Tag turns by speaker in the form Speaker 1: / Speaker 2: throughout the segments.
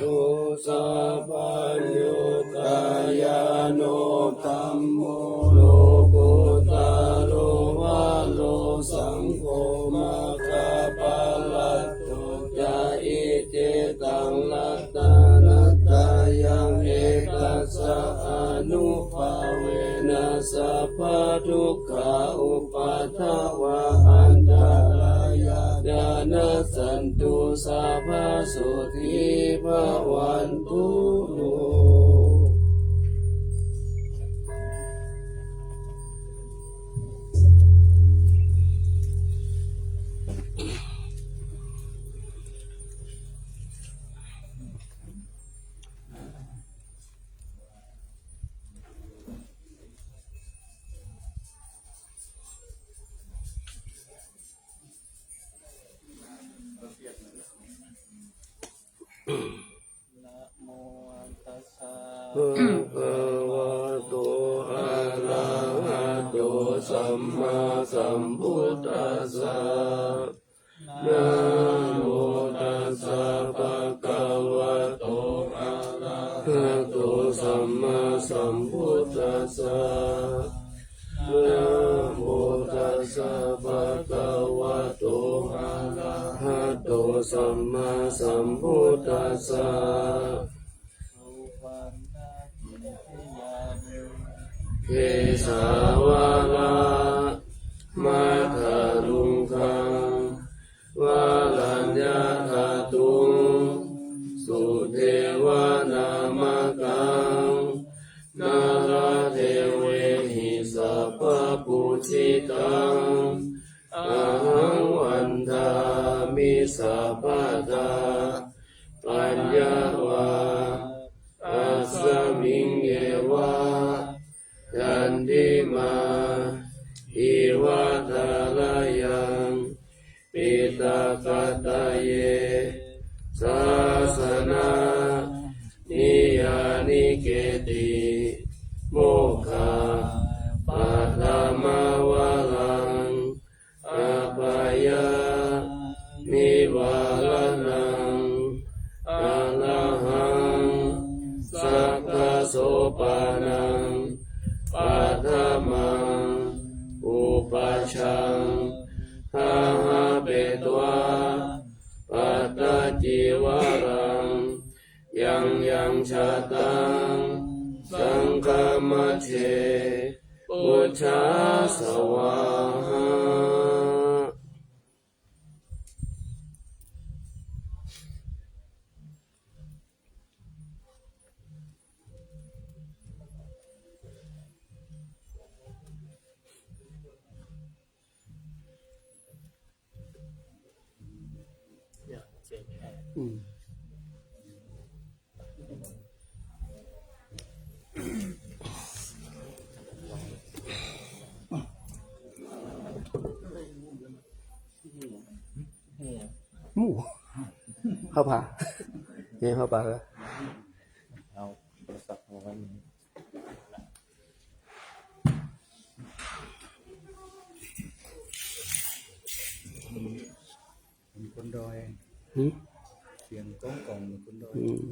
Speaker 1: ตุสัพพัญญูตายาโนธัมโมโลกุตาโลวะโลสังโฆมัคคะปะลัตตุจาอิเจตังลัตตานัตตายังเอตัสสะอนุภาเวนะสัพพะทุกขาอุปัฏฐวะอันตรายาญาณสันตุสัพพะสุขีภวันตุ
Speaker 2: นะโมตัสสะ
Speaker 1: ภะคะวะโตอะระหะโตสัมมาสัมพุทธัสสะนะโมตัสสะภะคะวะโตอะระหะโตสัมมาสัมพุทธัสสะนะโมตัสสะภะคะวะโตอะระหะโตสัมมาสัมพุทธัสสะ
Speaker 2: สุปานาทิทยานุ
Speaker 1: เกสาวาลามาคารุงคังวาลัญญาธาตุงสุเทวานามกังนาราเทเวหิสัพพปุจิตังอาหังวันทามิสัพพทาปัญญาวาอัสสมิงเยวายันติมาอิวัตาลายังปิตากตาเยสาสนานิยานิเกติโมกขาปัตตมาวาลังอาภายานิวาลนังอะระหังสัพพะโสปานังปัฏฐมังอุปัชฌังทาหะเปตวาปัตตจิวารังยังชาตังสังฆมัชเชปุจฉาสวาหาหมูเข้าป่าเนี่ยเข้าป่าแล้ว
Speaker 2: เอาโทรศัพท์มาไว้นี่
Speaker 3: เป็นคนดอย
Speaker 1: หืม
Speaker 3: เสียงก้องกองเป็นคนดอย
Speaker 1: อืม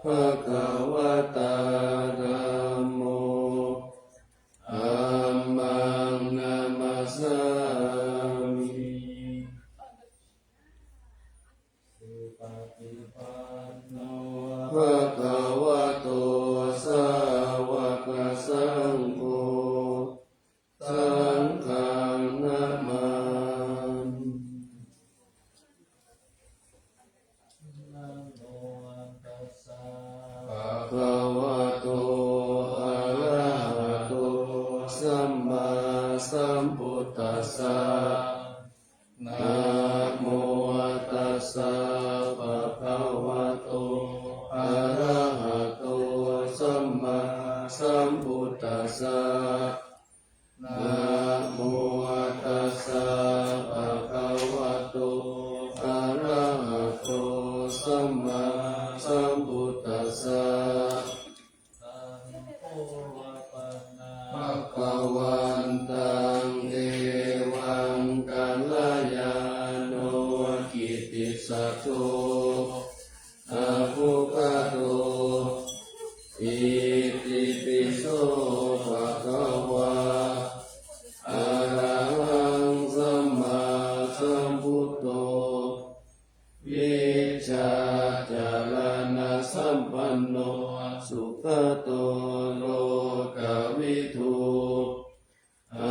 Speaker 1: ภะคะวะตาธัมโมธัมมังนามัสสามิ
Speaker 2: สุปฏิปันโน
Speaker 1: ภะคะวะโตสาวกสังโฆสังฆังนะมามิ
Speaker 2: นะโมตัสสะ
Speaker 1: ภะคะวะโตอะระหะโตสัมมาสัมพุทธัสสะนะโมตัสสะภะคะวะโตอะระหะโตสัมมาสัมพุทธัสสะนะโมตัสสะภะคะวะโตอะระหะโตสัมมาสัมพุทธัสสะ
Speaker 2: สังโฆวะปะนา
Speaker 1: ภะคะวันตังเอวังกัลยาโนกิตติศักโตอะภุคโตอิติปิโสภะคะวะอะระหังสัมมาสัมพุทโธวิชชาจารณะสัมปันโนสุขโตโลกวิทูอ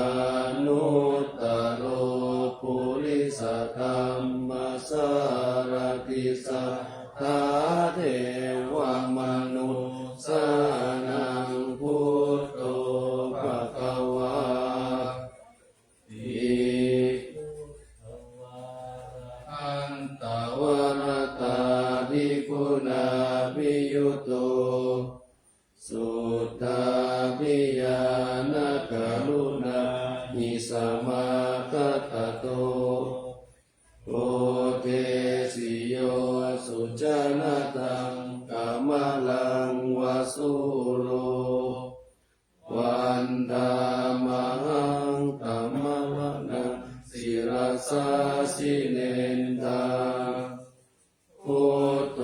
Speaker 1: นุตตโรปุริสธรรมสารติสัทธาเทวมนุสสานังพุทโธภะคะวาติ
Speaker 2: ภวาระ
Speaker 1: อันตวรตาภิกขุนาภิยุตโตสุตตาภิญาณกรุณานิสมาคัตตโตโอเทสิโยสุจนตังกามลังวสุโลวันธามหังกัมมะนังศิรสาสิเนนทาพุทโธ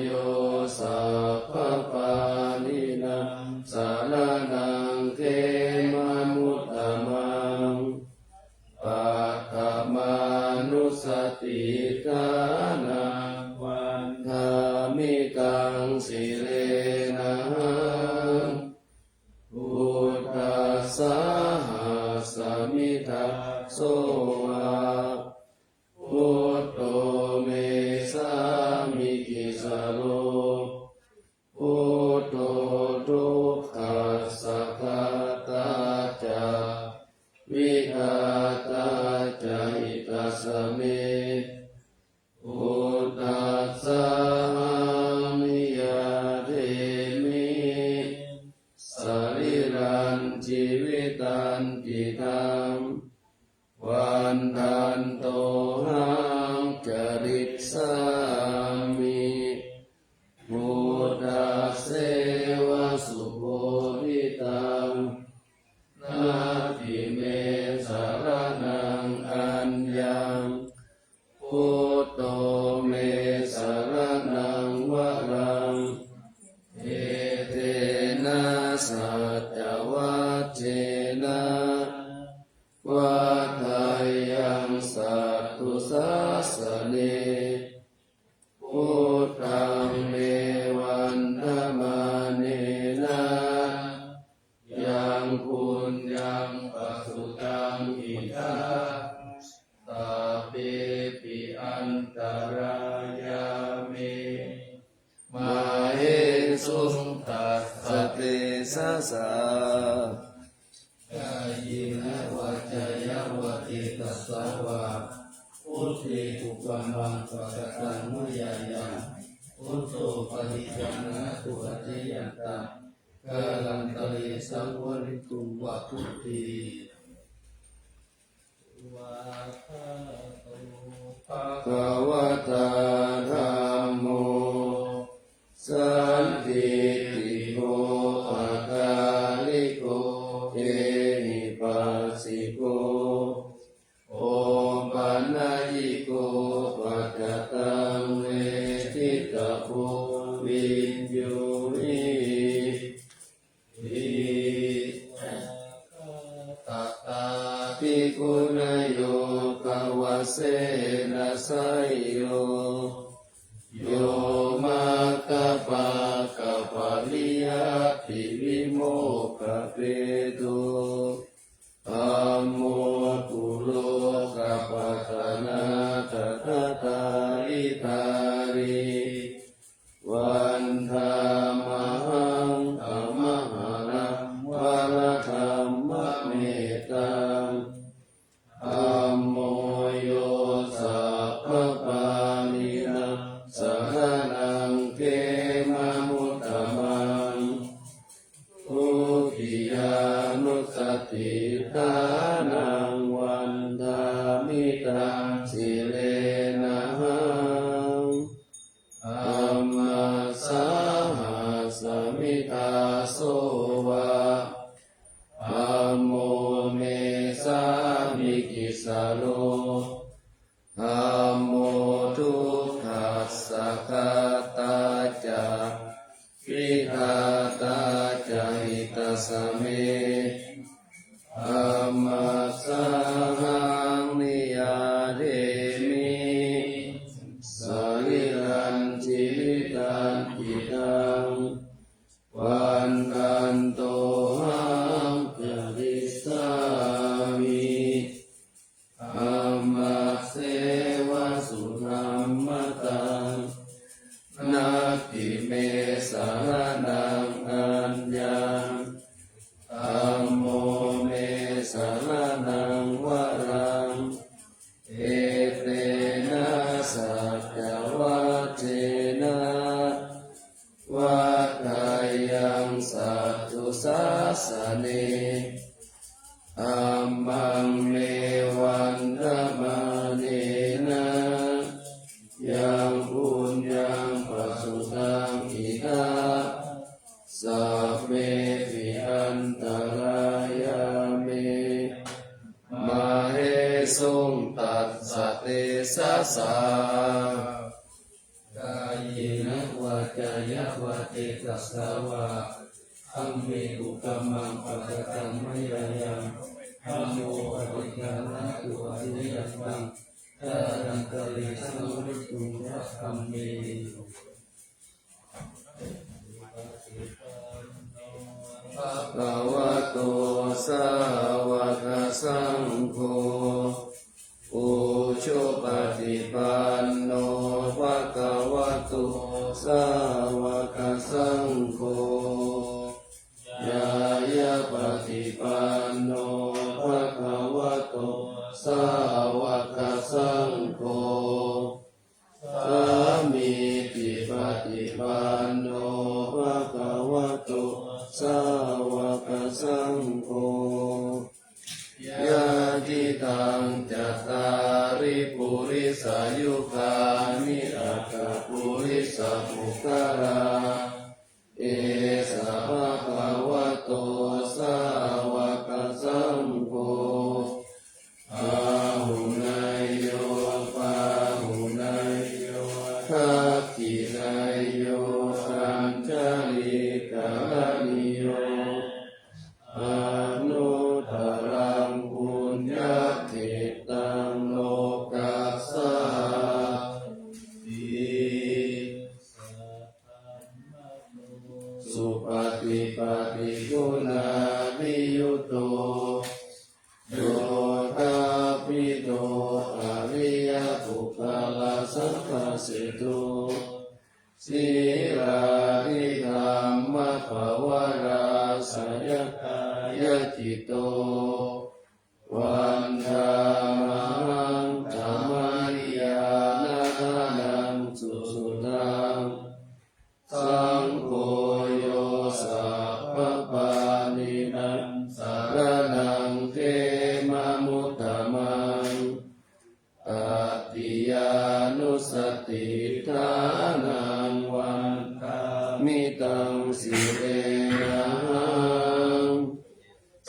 Speaker 1: โยสัพพปานินังสารนังเทมมุตตมังปัตตมานุสติทานังวันธามิตังสิเลนะพุทธัสสะสมิทาโสวะพุทโธเมสามิกิสโลพุทโธทุกขัสสะคาตาจาวิหาตาจาหิตัสสะเมพุทธัสสะมิยาเทมิสรีรันชีวิตันติตังวันทันโตหังจริตสามิพุทธัสเสวะสุโภวิตังนาทิเมสารนังอัญญังพุทโธเมสารนังวรังเอเตนะสัจจวัชเชนะวัฏายังสัตตุสัสสเนพุทธังเมวันธมาเนนะยังปุญญังปัสสุตังอิทัสตาเปปิอันตรายามิมาเหสุตัสสะเตสะสะกายนะวัจจยวัติตัสสะวะพุทธิกุปัมมังปะกะตังมุยายังพุทโธปฏิจันนะตุปัจจยันตังกาลันตะเลสังวริตุวะพุทธิ
Speaker 2: วาทะโต
Speaker 1: ภะคะวะตาธัมโมสันติติโกอะกาลิโกเอหิปัสสิโกโอปันนายิโกปัจจตังเวทิตาโพวิญ โยอิอิตตาภิกขุนโยภวเสนะไสยโยโยมาคปะกะปะลิยาติวิโมกขเปตุธัมโมตุโลกปัฏฐานาตถาตาอิทาริวันธามหังธรรมหานังวรธรรมเมตตังธัมโมโยสัพพปานินังสรณังเขมมุตตมังทุติยานุสติทานังวันธามิตังสิเลนะหังธัมมัสสาหัสมิตาโสวะธัมโมเมสามิกิสาโลธัมโมทุกขัสสะคาตาจาวิหาตาจาหิตาสเมธัมมัสสาหังนิยาเทมิสริรันจิริตันติตังวันกันโตหังจริสามิธัมมัสเสวะสุธัมมตังนาทิเมสารนังอัญญังธัมโมเมสารนังวรังเอเตนะสัจวัตเจนะวัฏฏายังสัตตุสาสเนธัมมังเมวันธรรมเนนะยังปุญญังปัสสุตังอิทาสัพเพปิอันตรายาเมมาเหสุงตัสสะเตสะสากายนะวาจายะวะเตตัสสาวะธัมเมอุปมังปะกะตังมะยายังธัมโมอภิญาณตุอริยตังตารังกะเลสัมฤตุงวะธัมเมภะคะวะโตสาวกสังโฆอุชุปฏิปันโนภะคะวะโตสาวกสังโฆยายะปฏิปันโนภะคะวะโตสาวกสังโฆสามีติปฏิปันโนภะคะวะโตสาวกสังโฆยะทิตังจัตตาริปุริสายุคานิอัตถปุริสปุคคาราเอสะภะคะวะโตสาวกสังโฆอาหุนายโยปาหุนายโยทักขินายโยสัญจาริกานิโยอนุตตรังปุญญเขตังโลกัสสาติสุปฏิปันกุณาภิยุตโตโยธาปิโตอริยปุคคลสัพพสิตุสีราธิธรรมภวราสยกายจิตโตวันธามังธรรมนิยานานังสุสุตังสังโฆโยสัพพปานินังสารนังเขมมุตตมังตติยานุสติทานังวันธามิตังสิเลนะหัง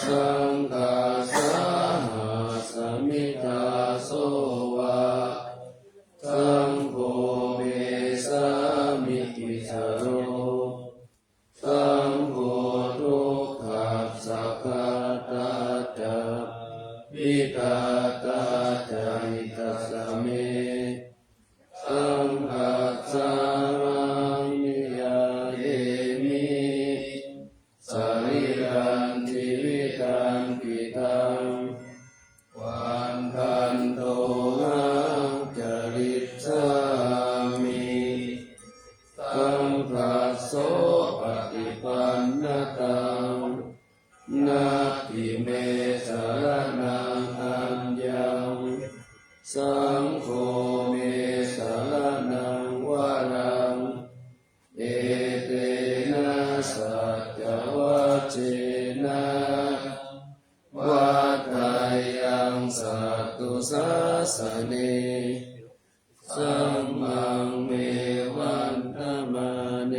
Speaker 1: สังฆาสาหัสมิตาโสวะสังโฆเมสามิติสโร ปฏิปันนตังนาทิเมสรณังอัญญังสังโฆเมสรณังวรังเอเตนะสัจจวัชเชนะวัฏฏายังสัตตุสัสสเนสัมมังเมวันตมาเน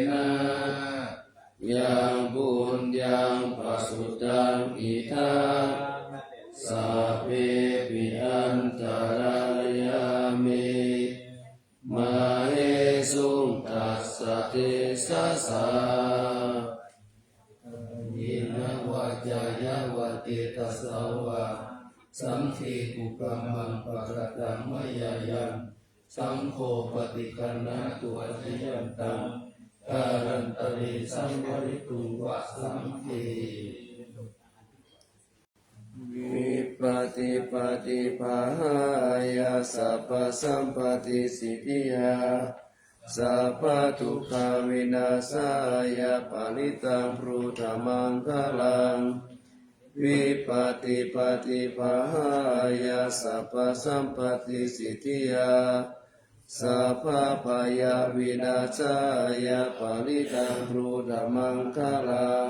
Speaker 1: นะยังบุญยังปัสสุตังอิทังสัพเพปิอันตรายามิมาเหสุงตัสสะเทสะสะยินะวัจจายะวัติตัสสะวะสัมทิกุปะมังปะกะตังมะยายังสังโฆปฏิคันนะตุอธิยันตังการันตริสังวริตุวะสัมภิวิปติปฏิภาหายาสัพพสัมปติสิทธิยาสัพพทุกขาวินาศายาปริตังปรุธรรมังคลังวิปติปฏิภาหายาสัพพสัมปติสิทธิยาสัพพพายาวินาศายาปริตังปรุธรรมังคลัง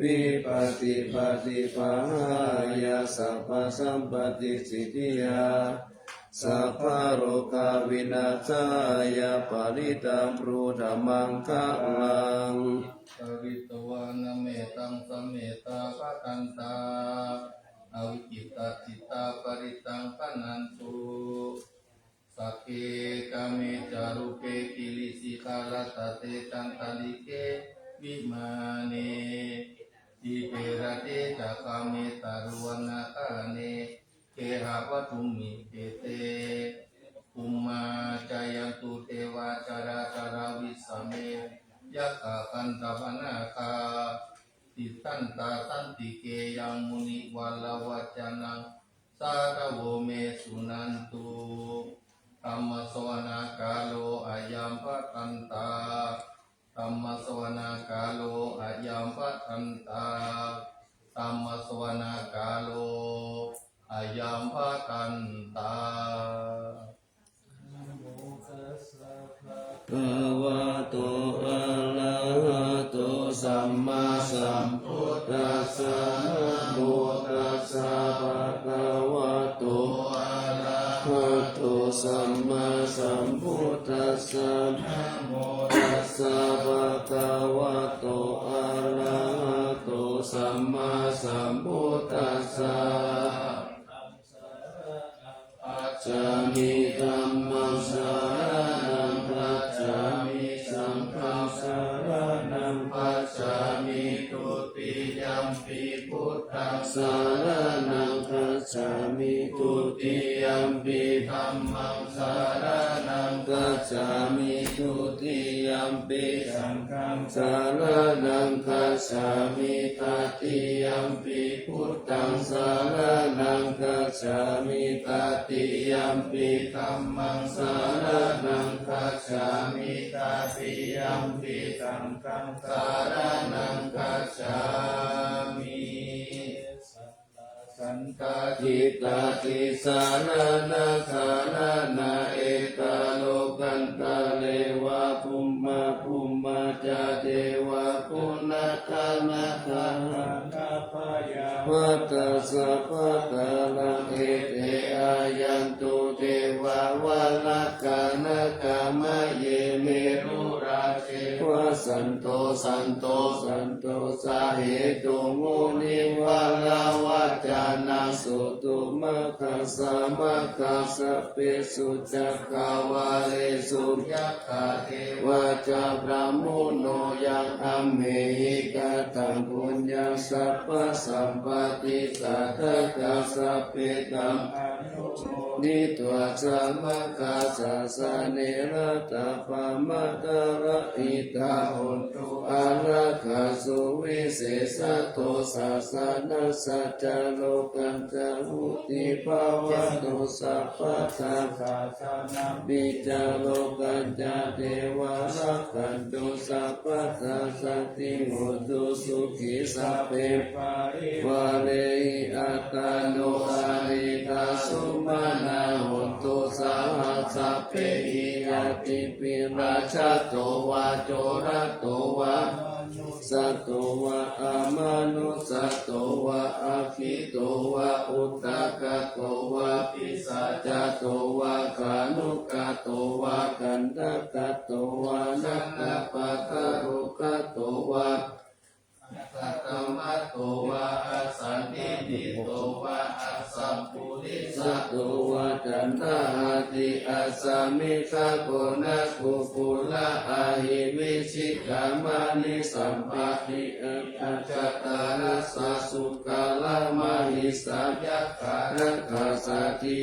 Speaker 1: วิปติปฏิภาหายาสัพพสัมปติสิทธิยาสัพพโรกาวินาศายาปริตังปรุธรรมังคลัง
Speaker 2: ปริตวานเมตังสเมตาปะตันตาอวิจิตาจิตตาปริตังปนันตุสัพเพกาเมจารุเปกิลิสิกาลตเตจันตาลิเกวิมาเนทิเประเตจักาเมตารุวนาคาเนเกหะวัตุมิเตเตอุมมาจายันตุเทวาจาราจาราวิสเมยักขะกันตปนาคาติตันตาตันติเกยังมุนิวาลวัจนังสาธโวเมสุนันตุธรรมสวนากาโลอายัมปะตันตาธรรมสวนากาโลอายัมปะตันตาธรรมสวนากาโลอายัมปะตันตา
Speaker 1: ภวะโตอะระหะโตสัมมาสัมพุทธัสสะนะโมตัสสะภะคะวะโตอะระหะโตสัมมาสัมพุทธัสสะนะโมตัสสะภะคะวะโตอะระหะโตสัมมาสัมพุทธัสสะปัจจามิธัมมังสารนังปัจจามิสังฆังสารนังปัจจามิตุติยัมปิพุทธังสารนังปัจจามิตุติยัมปิธัมมังสารนังปัจจามิตุติยัมปิสังฆังสารนังปัจจามิตติยัมปิพุทธังสารนังปัจจามิตติยัมปิธัมมังสารนังคัจฉามิตติยัมปิสังฆังสารนังคัจฉามิสันตติตาติสารนาคานาเอตโลกันตะเลวะภุมมาภุมมาจาเทวะปุณคานาคาวัตสะภะคะลังเอเตอายันตุเทวาวาลกานกามะเยเมรุราเชวะสันโตสันโตสันโตสาเหตุมุนิวาลาวัจานังสุตุมะคัสสะมะคัสสะเปสุจักขาวาเลสุยัคขะเทวะจาพระมุโนยังอัมเหหิกะตังปุญญังสัพพสัมปติสัทธะสัพเพตัมนิตวะสัมมะคัสสะเนระตะปะมะตะระอิตาหุตุอะระคาสุวิเศษ สะโตสัสสะนัสสะจะโลกันจะหุติภาวะโตสัพพะสัพพะปิจาโลกันจะเทวะรักขันตุสัพพะสัสสะติโหตุสุขิสัพเพวะเรหิอัตตาโนอาริกาสุมาณาโหตุสาหัสสะเพหิยติปิราชาโตวาโจระโตวาสัตโตวะอามานุสัตโตวะอาคิโตวะอุตตะกะโตวะปิสัจจโตวะกานุกะโตวะกันตะกะโตวะนัตตะปะกะรุกะโตวะสัตตมะโตวะอสันติติโตวะอสัมปุริสัตโตวะจันทาติอาสามิคาโกนะกุปุละอาหิวิชิกามานิสัมปะติอัปปัจจตานัสสะสุกาลามาหิสัพยัคขานะคาสาติ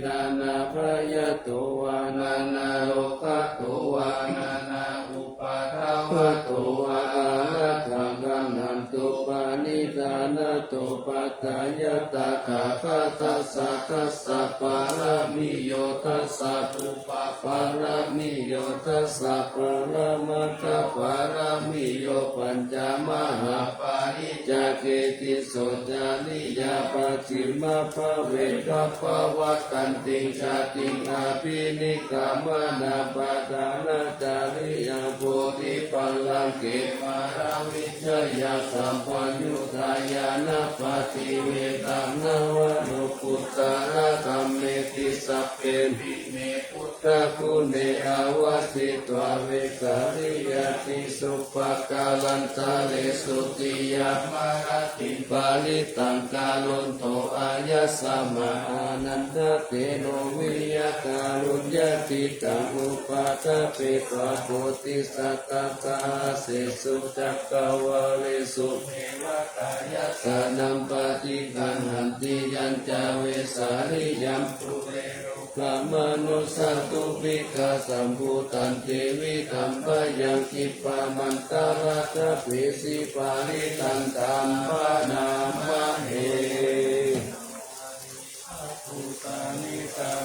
Speaker 1: นานาพยโตวะนานาโลกะโตวะนานาอุปาทาวะโตวะอารัตถังกัมหันตุปานิธานะโตปัตตายตาคาคาทัสสะทัสสะปารามิโยทัสสะปุปะปารามิโยทัสสะปารามัตถะปารามิโยปัญจมหาปาริจาเกติโสจานิยาปัจฉิมภเวทัพพวัตตันติชาติอาภินิกามนาปะทานาจาริยาโพธิปัลลังเกมาราวิชยาสัมปัญญุทายานาปฏิเวตังนวะโนปุตตะระธัมเมติสัพเพปิเมพุทธคุเนอาวาสิตวะเวกาลิยติสุปกาลันตาเลสุติยามารติปาลิตังกาลุนโตอายะสมาอานันทเตโนวิยาการุญญาติตังอุปาทเปตวะโพธิสัตตะกาเสสุจักกวาเลสุเทวตายะสนัมปฏิกันหันติยัญจเวสาริยัมปุเรโรกามนุสัตตุปิกาสัมภูตันเทวิธัมปยังคิปามันตาราชเปสิปาริตันตัมปนามะเฮ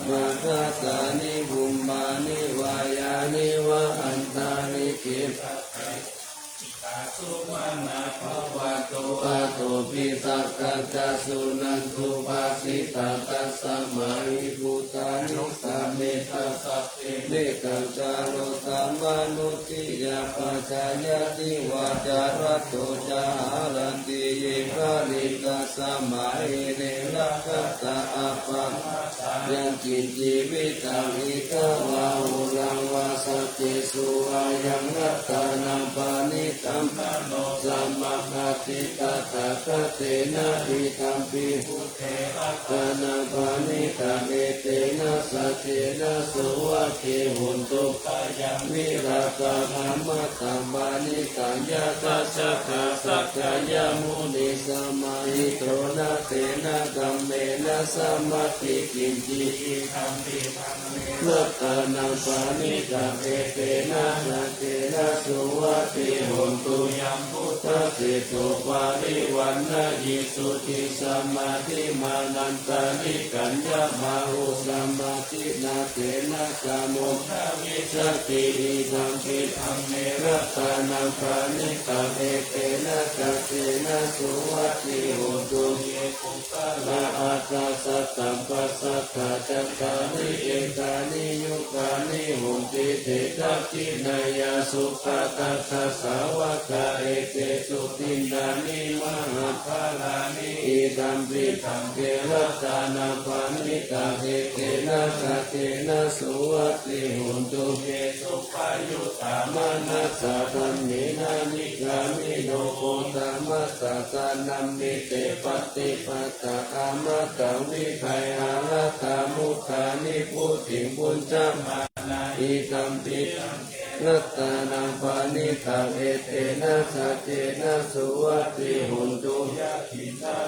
Speaker 1: มาคาสานิบุมมานิวายานิวะอันตานิเกสุมาณาภวะโตอะโตปิสักกัจจสุนันทุภาสิตาตัสสะมาหิภูตานิสัมเมตัสสะเนกังจาโรสัมมานุติยาปัจจายติวาจาระโตจารันติเยกาลิกัสสะมาหิเนรักตาอัปปะยังกินจีวิตังอิกวาหุลังวาสติสุอายังรัตนังปานิตัมโนสัมมาคติตาตาคเตนะอิตัมปิหุเทระตนาปานิตังเอเตนะสัจเจนะสุวัคเคหุนตุกายังวิราตาธรรมตัมปานิตังยะตัสสะขะสัจจยมุนิสัมมาหิโตนะเตนะกัมเมนะสัมมาติกินจิธรรมปิธรรมเมรัตนังปานิตังเอเตนะสัจเจนะสุวัคเคหุนตุยัมพุทธเสตุปาริวันนะยิสุติสัมมาทิมานันตานิกัญญามาหุสัมมาทินาเตนะกามุทาวิสติอิธัมปิธรรมเมรัตนังปานิตังเอเตนะสัจเจนะสุวัคเคหุนตุเยปุปะละอัตตาสัตตัมปัสสัทธาจักขานิเอกานิยุกานิหุนติเตทักขินายาสุขตัสสะสาวกะเอเตสุตินดานิมหาภาลานิอิตัมปิธัมเกรัตนาปานิตังเอเตนะสัจเจนะสุวัคเคหุนตุเยสุปายุตตามานัสสะธัมเมนะนิกามิโนโคตมัสสะสนัมมิเตปฏิปัตตะอามัตตังวิภัยอารัตถามุขานิพุทธิบุญจามานาอิตัมปิ รัตนังปานิตังเอเตนะสัจเจนะสุวัตติหุนตุ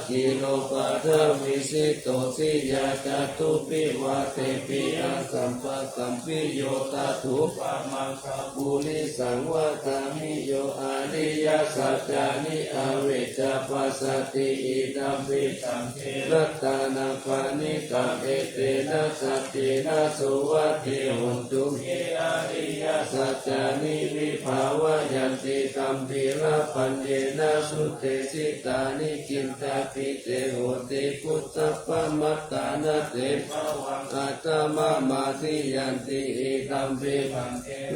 Speaker 1: กิโลปัฏฐวิสิโตสิยาจตุปิวะเตปิอาสัมปะสัมปิโยตถุปะมังคปุริสังวะตามิโยอาริยสัจจานิอเวจาปัสสติอิดัมปิสังเขรัตนังปานิตังเอเตนะสัจเจนะสุวัตติหุนตุเออาริยสัจจานิวิภาวะยันติกัมภิระปัญเยนะสุเตสิตานิจินตาปิเตโหติพุทธปมัตตานะเตภวังอาตมะมาทิยันติอิตัมปิ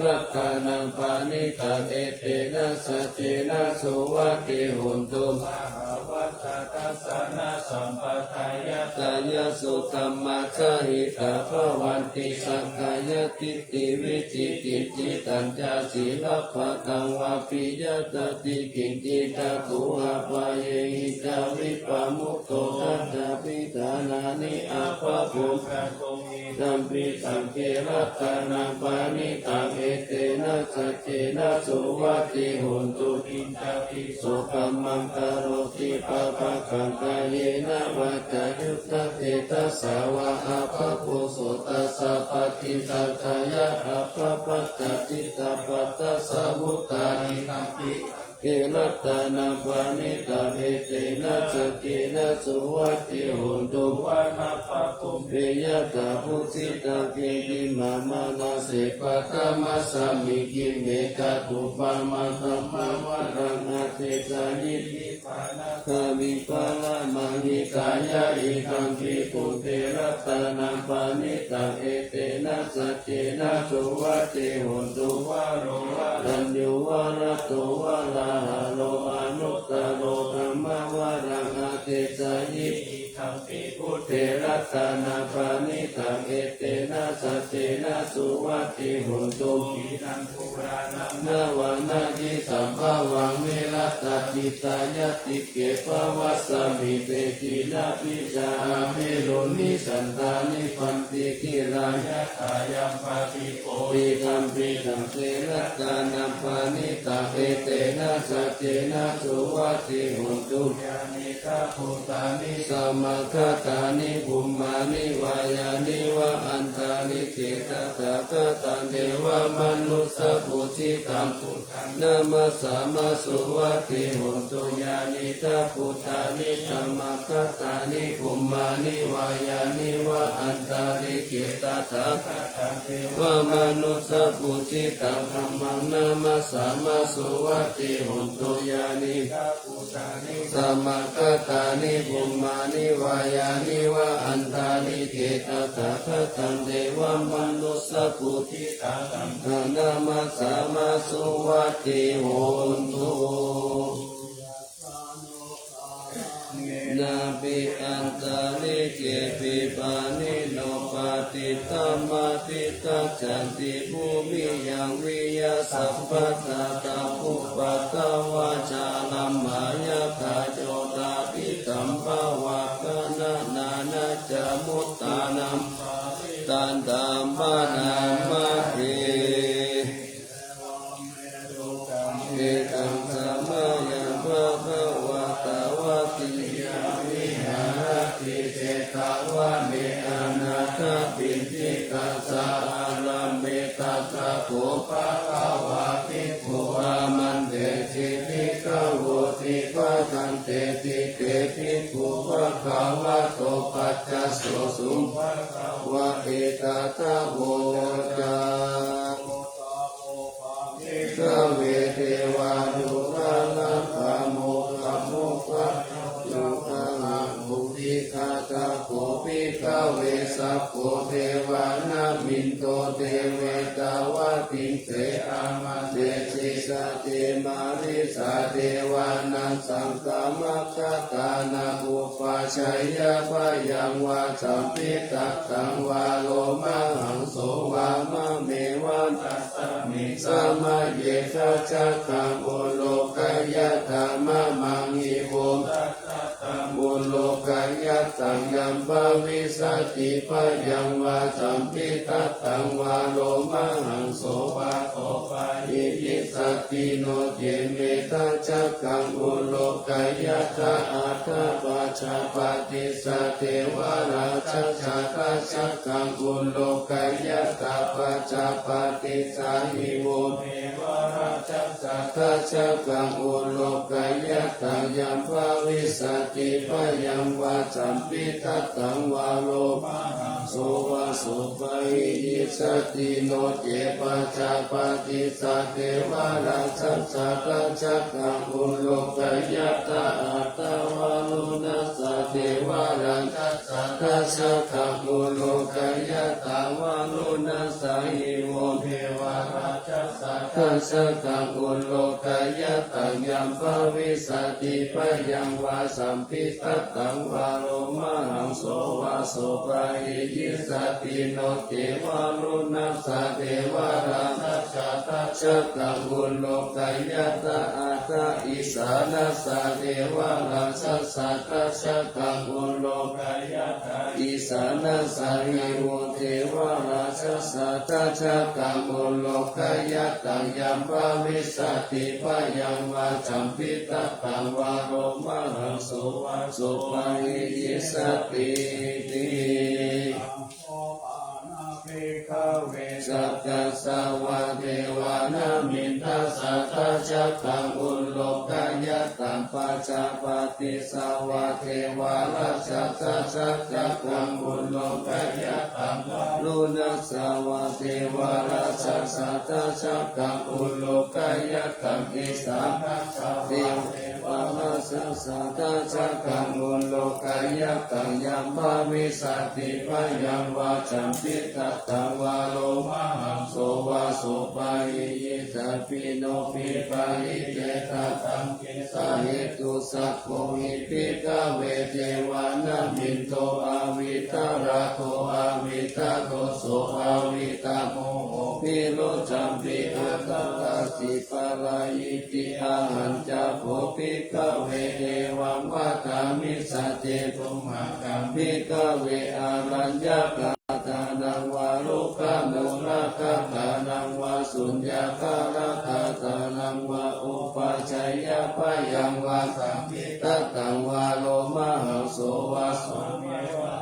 Speaker 1: รัตนังปานิตังเอเตนะสัจเจนะสุวัตติหุนตุมหาวัตตัสสะนะสัมปทายะตายะสุตัมมัสสะหิตาภวันติสักกายติติวิจิกิจจิตัญญาสีลภะตังวาปิยตติกิจจิตาตุหะปะเยหิตาวิปะมุตโตทัตถะปิธานานิอาภะภูคะโตมิตัมปิสังเกรัตนังปานิตังเอเตนะสัจเจนะสุวัตติหุนตุอินทปิโสกัมมังคารติปะปะกังกายเยนะวัจจยุตเตตัสสาวะอาภะโพโสตัสสะปฏิสัทธายะอาภะปัตตติตาปัตตสะมุตตานินัมปิเกรัตนาปานิตาเอเตนะสัจเจนะสุวัตติหุนตุวานาภะปุเปยตาภุสิตาเกติมามานาเสปะตมัสสามิกิเมตาตุปามาตัมมาวะรังอาเทสานิพิปานาคามิปาลามาหิกายะอิทังปิปุเตรัตนาปานิตังเอเตนะสัจเจนะสุวัตติหุนตุวาโรวะรัญโยวะระโตวะลาหะโลอนุตตโรธัมมวารังอาเทสายิธัมปิพุทเทรัตนาปานิตังเอเตนะสัจเจนะสุวัตติหุนตุกินังปุรานังนาวานาจิสัมภวังเวรัตติตายติเกภวัสสมิเตกินาปิจาเมโลนิสันตานิปันติกิรายะตายัมปะติโกวิธัมปิสังเสรัตนาปานิตังเอเตนะสัจเจนะสุวัตติหุนตุญาณิตาภูตานิสัมมาคตานิภุมมานิวายานิวะอันตานิเกตตะคตังเทวมนุสสะปุจิตังพุทธังนามัสสามาสุวัตติหุนตุญาณิตาภูตานิสัมมาคตานิภุมมานิวายานิวะอันตานิเกตตะคตังเทวมนุสสะปุจิตังธัมมังนามัสสามาสุวัตติหุนตุญาณิตาภูตานิสัมมาคตานิภุมมานิวายานิวะอันตานิเกตตะคตังเทวมนุสสะปุจิตังธัมมังนามัสสามาสุวัตติหุนตุนาปิอันตาลิเกปิปานิโนปาติตัมมาติตัจจันติภูมิยังวิยาสัพพะตาตาภุปัตตวาจาลัมมายาคาโจตาปิตัมภวะกนะนานะจามุตตานัมตันตัมปะนัมมะเกเอตังสัมมายังภะคะวะตาวะติยาวิหารติเจตาวะเมอนาคาปิติกัสสะอารัมเมตัสสะโภปะคะวะภิกขุอามันเตสิภิกขโวติปะทันเตติเตภิกขุภะคะวะโตปัจจโสสุภะคะวะเอตตะโวจาสเวเทวานุราลังกาโมกะโมกะยุคาลังบุติคาตาโกปิกาเวสัพโกเทวานามินโตเทเวตาวะติเสอามาเตสิสะเตมาริสาเทวานังสังฆมัคคตานาอุปาชัยยะพยังวาสัมปิตักขังวาโลมาหังโสวามะเมวันตัสสะมิสัมมาเยทัจจะกังโอโลกายะธรรมะมังหิโวตัสสะตังโอโล โลกายตังยัมภวิสติพยังวาสัมพิทัตตังวาโลมหังโสวะโอปายิยิสติโนเจเมตาจักขังอุโลกายตาอัตถปัจจปฏิสเทวราชจักขังกังอุโลกายตาปัจจปฏิสาหิโวเทวราชจักขังอุโลกายตังยัมภวิสติพยังวาสัมพิทัตตังวาโลมาหังโสวะโสปะหิยิสติโนเจปัจจปฏิสเทวราชจักขังอุโลกายตาอัตตวาโลนัสสะเทวราชจักขังอุโลกายตาวาโลนัสสะหิโวเทวราชจักขังอุโลกายตังยัมภวิสติพยังวาสัมพิทัตตังวาโลมหังโสวะโสปะหิยิสติโนเจวาโลนัสสะเทวราชจักขังอุโลกายตาอัตตาอิสานัสสะเทวราชจักขังอุโลกายตาอิสานัสสะหิโวเทวราชจักขังอุโลกายตังยัมภวิสติพยังวาสัมพิทัตตังวาโลมหังโสวะโสปะหิยิสติติสัพพะสวะเทวานามินทัสสะทัจขังอุโลกายตังปัจจปฏิสวะเทวาราชทัจขังอุโลกายตังลุนัสสวะเทวาราชทัจขังอุโลกายตังอิสาเทวาราชทัจขังอุโลกายตังยัมภวิสติพยังวาสัมพิทัตตังวาโลมหังโสวะโสปะหิยิสปิโนปิปะหิเจตตังกิสาหิตุสัพโพหิปิกะเวเทวานามินโตอาวิตาระโตอาวิตาโตโสอาวิตาโมโหปิโลจัมปิอัตตาสิปะลายิติอาหันจาโภปิกะเวเทวังวะตามิสัจเจตุมะกัมปิกะเวอารัญญกะตานังวาลุกะมุระกะตานังวาสุญญาคาระกะตานังวาอุปัชฌายะพยังวาสัมพิทัตตังวาโลมหังโสวะโส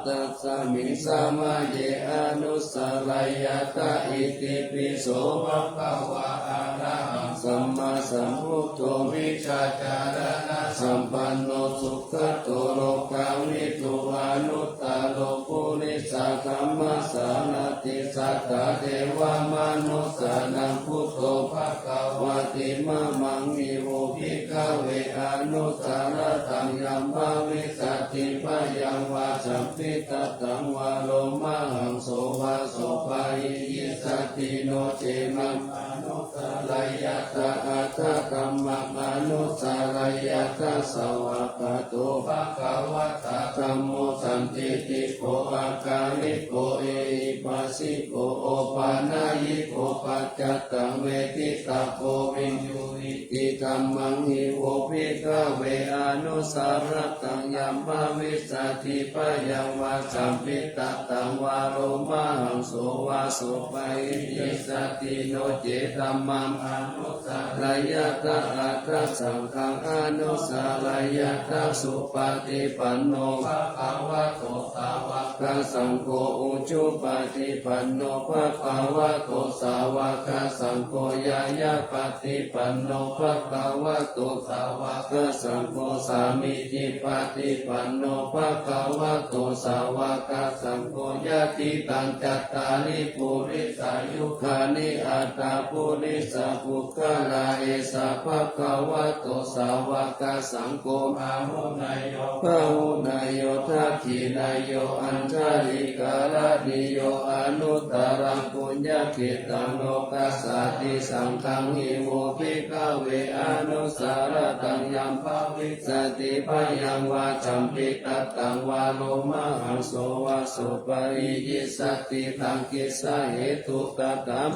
Speaker 1: ตัสสะมิงสมาเยอนุสสลายตาอิติปิโสภะคะวะอะระหังสัมมาสัมพุทโธวิชาจารณะสัมปันโนสุขโตโลกาวิทูอนุตตโลปุริสาคัมมัสสานาติสัตตะเทวามนุสสานังพุทโธภะคะวะติมะมังมิโวภิกขเวอนุสสารตังยัมภวิสติพยังวาสัมพิทัตตังวาโลมหังโสวะโสปะหิยิสติโนเจมังอนุสลายตาอัตถกัมมังอนุสลายตาสวะกะโตภะคะวะตะธัมโมสันติติโกอาการิโกเอหิปัสสิโกโอปานายิโกปัจจตังเวทิตาโกวินยูหิติธัมมังหิโวภิกขเวอนุสารตังยัมภวิสติพยังวาสัมพิทัตตังวาโลมหังโสวะโสปะหิยิสติโนเจธัมมังอนุสลายตาอัตถสังฆังอนุสลายตาสุปฏิปันโนภะคะวะโตสาวกสังโฆอุชุปฏิปันโนภะคะวะโตสาวกสังโฆยายาปฏิปันโนภะคะวะโตสาวกสังโฆสามิจิปฏิปันโนภะคะวะโตสาวกสังโฆยะติตังจัตตาริปุริสายุคานิอัตตาปุริสาภุคลาเอสะภะคะวะโตสาวกสังโฆอาหุนายโยภะหุนายโยทักขินายโยอัญชลิกาลนิโยอนุตตรังปุญญกิตังโลกัสสติสังฆังหิโวภิกขเวอนุสารตังยัมภวิสติพยังวาสัมพิทัตตังวาโลมหังโสวะโสปะหิยิสติทังกิสสะเหตุตตัม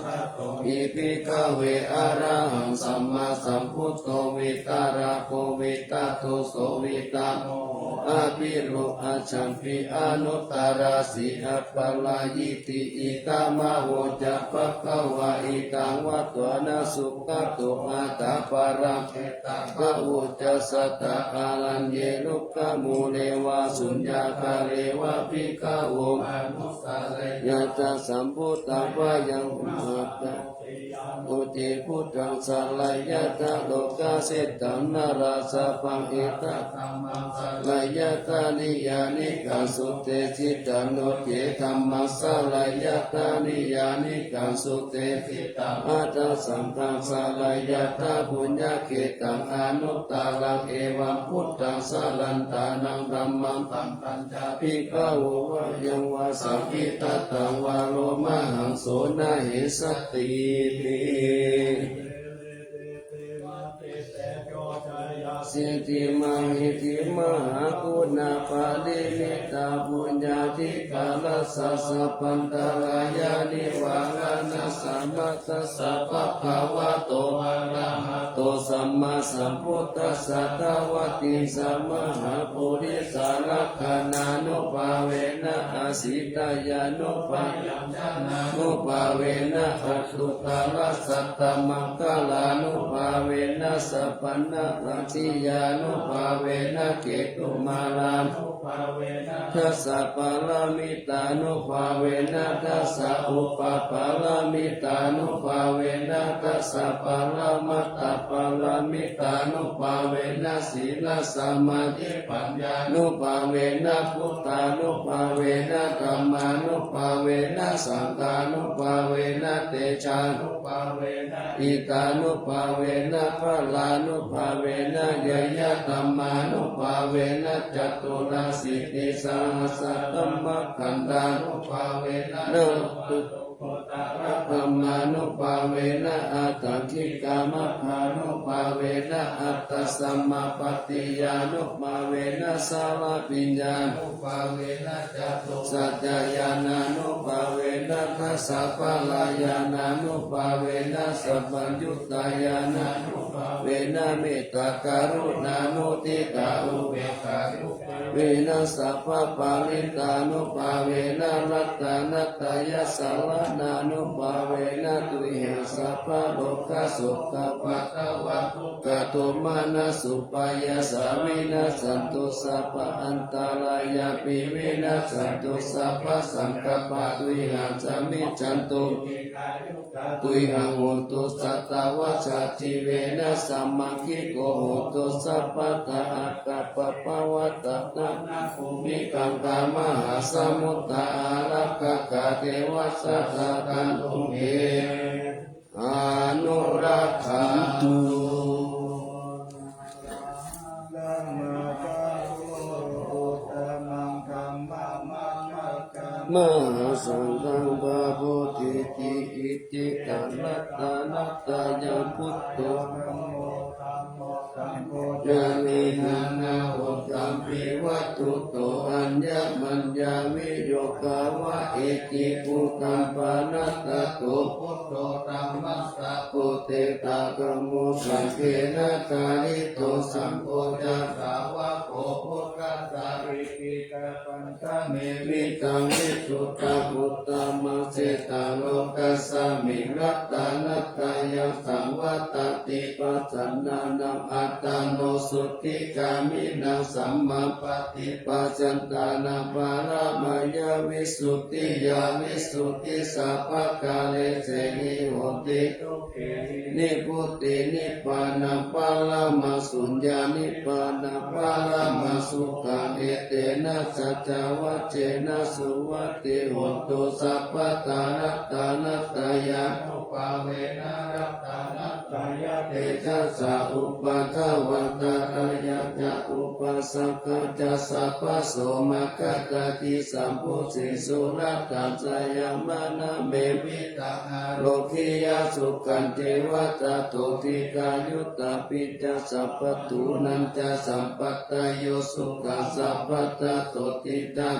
Speaker 1: อิภิกขเวอระห หังสัมมาสัมพุทโธวิตาระโควิตาโตโสวิตาโมอาภิโรอาชัมปิอนุตตราสีอัปปลายิติอิตามะโหจะปะคะวะอิตังวัตวนาสุขตุอาตาปารังเอตังกะอุจัสสะตะอาลันเยลุกขมูเลวะสุญญาคาเลวะภิกขวงอนุสาเรยะตาสัมพุทธวายังอุมาตะอุติพุทธังสาลายะตะโลกาเสตังนาราสะปังเอตะธัมมังสาลายะตานิยานิกังสุเตจิตังโนเกธัมมัสสาลายะตานิยานิกังสุเตจิตังอาตาสัมตังสาลายะตาปุญญเกตังอนุตตาลังเอวังพุทธังสาลันตานังธัมมังตังปัญจภิกขววะยังวาสังคิตตังวาโลมหังโสนะเหสติติสิทธิมังหิทิมหาคุณาภาลิมิตาปุญญาธิกาลสัสสะปันตรายานิวาลานัสสะมัสสะปะภาวะโตอะระหะโตสัมมาสัมพุทธัสสะทวติสัมมาหาปุริสารักขานานุภาเวนะอาสิตายานุภายัญชนะนุภาเวนะอัตตุตระสัตตมังคลานุภาเวนะสัพพนะรังสิยานุภาเวนะเกตุมาลานุภาเวนะทัสสะปารามิตานุภาเวนะทัสสะอุปปารามิตานุภาเวนะทัสสะปารามัตตปารามิตานุภาเวนะศีลสมาธิปัญญานุภาเวนะพุทธานุภาเวนะธัมมานุภาเวนะสังฆานุภาเวนะเตชานุภาเวนะอิตานุภาเวนะพระลานุภาเวนะยยะธัมมานุภาเวนะจตุราสิทธิสหัสสะธัมมขันธานุภาเวนะโนตุธัมมานุภาเวนะอัตถิกามภานุภาเวนะอัตตสัมมาปฏิญานุภาเวนะสาวะปิญญานุภาเวนะจตุสัจจายานานุภาเวนะทัสสะปะลายานานุภาเวนะสัพพัญญุตายานานุภาเวนะเมตตาการุณานุทิตาอุเบกขาเวนะสัพพะปาลิตานุภาเวนะรัตตานัตตายสารนานุภาเวนะตุหิสัพพะโลกสุขปัตตวะทุกขโทมานะสุปายาสาวินะสันตุสัพพะอันตรายาปิวินะสันตุสัพพะสังฆปะตุหิสามิจันตุตุหังโหตุสัตตวะชาติเวนะสัมมาคิโกโหตุสัพพะตาอัตตปะปะวัตตะนะภูมิกังกามหาสมุทธารักขะกะเทวะสัทธะกันตุเมอนุรักขันตุมหาสังฆังพระโพธิติอิติตังรัตตานัตตายาพุทโธยานิหันาหุตัมปิวัตถุโตอัญญมัญญาวิโยกาวะเอกิปุตัมปานัตโตพุทโธธัมมัสสะโพเตตากโมสังเกนะกาลิโตสัมโพจัสสาวะโกพุทธัสสะริกิกะปัญจเมวิตังวิสุทธาพุตตมังเสตาโลกัสสมิรัตตานัตตายังสังวัตติปัสสนานังอัตตาโนสุทธิกามินังสัมมาปฏิปัสสันตานาปารามายาวิสุทธิยาวิสุทธิสัพพะกาเลเสหิโหตินิพุตินิพพานาปาลามาสุญญานิพพานาปาลามาสุขังเอเตนะสัจจวัจเจนะสุวัตติโหตุสัพพะตานัตตานัตตายานุภาเวนะรัตตานัตตายาเตจัสสะอุปะทวันตตายาจะอุปัสสกจะสัพพะโสมกัตติสัมพุสิสุรัตตัสยามนะเมวิตังโลกิยาสุขันเทวตาโตติกายุตตาปิจสัพพตุนันจะสัมปัตตโยสุขัสสัพพตาโตติตัง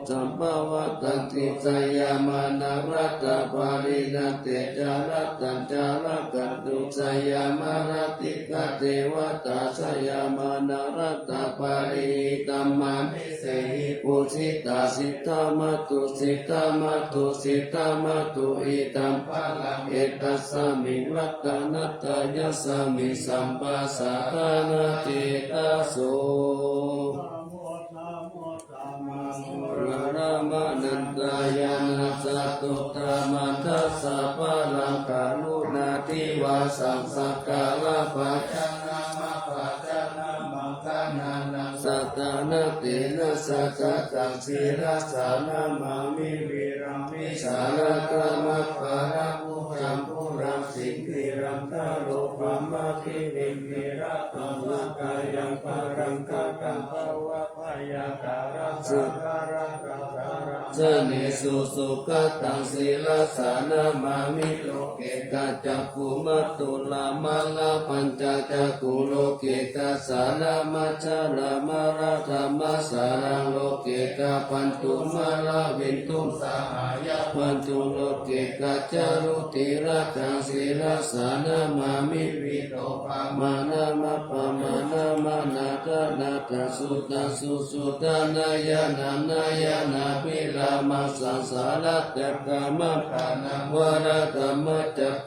Speaker 1: สัมภวัตติสยามานารัตตาปารินาเตจารัตตัญจารัก ตุสยามารติกะเทวตาสยามานารตาปาริตัมมานิเสหิปุสิตาสิทธามัตุสิทธามัตุสิทธามัตุอิตัมภะลังเอตัสสมิวัตตานัตตายสสมิสัมปัสสะทานาเตตัสโสรามานันตายานาสัตตุตามันทัสสะพะลังกาลุนาทิวาสังสักกาลาภะจันนามาภะจันนามังคานานังสัตตานาเตนะสัจจังสีรัสสานามามิวิรังมิสารกามะปะระมุขังปุรังสิงหิรังทาโลภะมะคิริมิระตังละกายังปะรังกะกังภวะพยาการะสังการะกังสเนสุสุขตังศีลสานามามิโลเกกะจักขุมัตตุลามาลาปัญจจักขุโลเกกะสานามัจจารามาราธรรมสารังโลเกกะปันตุมาลาวินตุสหายะปันตุโลเกกะจารุติระกังศีลสานามามิวิโตภามานามาปะมานามานาตนาตสุตาสุสุตานายานายานาภิลามาสังสาระจักกามะปานังวรธรรมจัก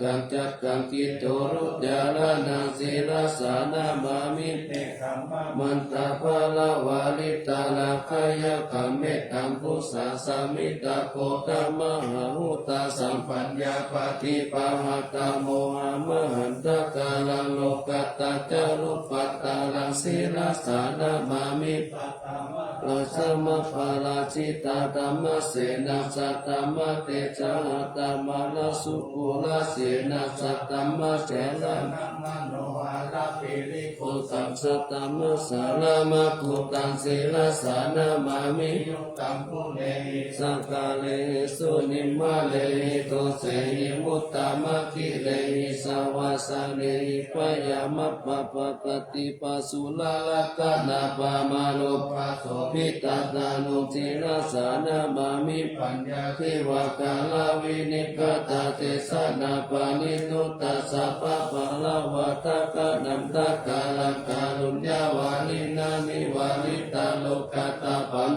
Speaker 1: กังกิโตรุจารานังศีลสานามามิเตคัมมะมันตาภาลาวาลิตาลาคายะคัมเมตังพุสาสามิตาโคตมหาหุตาสัมปัญญาปฏิปะหะตาโมหะมหันตกาลังโลกัตตาจารุปัตตาลังศีลสานามามิปัตตามะโลสมะภาลาจิตาธัมมะเสนาสัตตมะเตจาตามะลสุกุลเสนาสัตตมะเสนานัมโนหะลาปิริโกสัมสัตตมะสารามะภูตังศีลสานามามิยุตังภูเรหิสังกาเลสุนิมะเลหิโตเสหิมุตตมะคิเลหิสวาสะเลหิปยามะปะปะปฏิปัสสุลาลกะนาปะมาโลภะโสภิตาตานุทินาสานามามิปัญญาทิวากาลาวินิกตาเตสนาปานิทุตตะสัพพะปะละวะตะกะนันตะกาลังกาลุญญาวานินานิวานิตาโลกตาปัน